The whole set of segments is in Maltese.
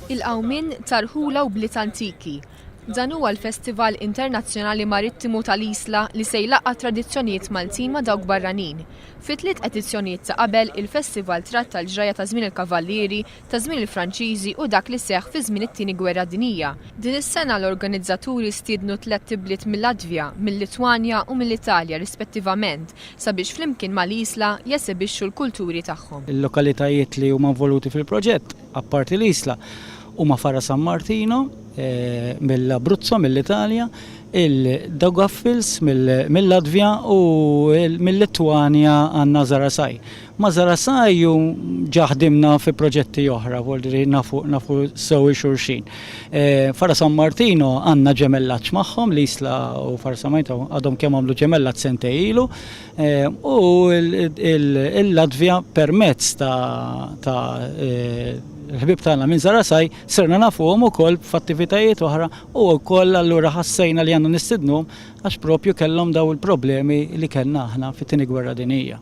Il-Qawmin Tarħula u Bliet Antiki. Dan huwa l-Festival Internazzjonali Marittimu tal-Isla li se jlaqqa' tradizzjonijiet Maltin ma' dawk barranin. Fit-tliet edizzjonijiet ta' qabel, il-festival tratta l-ġraja ta' żmien il-Kavallieri, ta' żmien il-Franċiżi u dak li seħħ fi żmien it-Tieni Gwerra Dinjija. Din is-sena l-organizzaturi stiednu 3 tibliet mill-Latvja, mill-Litwanja u mill-Italja rispettivament sabiex flimkien mal-Isla jesibixxu l-kulturi tagħhom. Il-lokalitajiet li huma involuti fil-proġett, apparti l-Isla, huma Fara San Martino, mill-Abruzzo, mill-Italja, il-Daugavpils mill-Latvja u mill-Litwanja għandna Zarasaj. Ma' Zarasaj ġaħdimna fi proġetti oħra, volri nafu sewi xulxin. Fara San Martino għandna ġemellaġġ magħhom, l-Isla u Fara San Martino għadhom kemm għamlu ġemellaġġ sentej ilu, u l-Latvja permezz ta' il-ħbib tagħna minn Zarasaj sirna nafuhom ukoll f'attivitajiet oħra u wkoll allura ħassejna li għandna nistidnuhom għax propju kellhom daw il-problemi li kellna aħna fit-Tieni Gwerra Dinjija.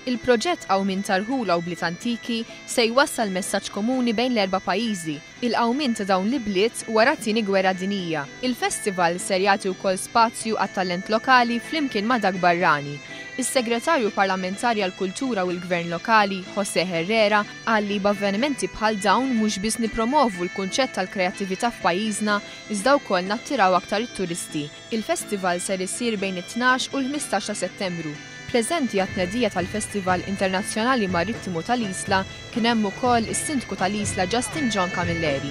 Il-proġett Qawmin Tarħula u Bliet Antiki se jwassal messaġġ komuni bejn l-4 pajjiżi, il-qawmin ta' dawn l-bliet wara t-Tieni Gwerra Dinjija. Il-festival ser jagħti wkoll spazju għat-talent lokali flimkien ma' dak barrani. Is-Segretarju Parlamentari għall-Kultura u l-Gvern Lokali, José Herrera, qal li b'avvenimenti bħal dawn mhux biss nippromovu l-kunċett tal-kreattività f'pajjiżna, iżda wkoll nattiraw aktar it-turisti. Il-festival ser isir bejn it-12 u l-15 ta' Settembru. Preżenti għat-tnedija tal-Festival Internazzjonali Marittimu tal-Isla kien hemm ukoll is-Sindku tal-Isla Justin John Camilleri.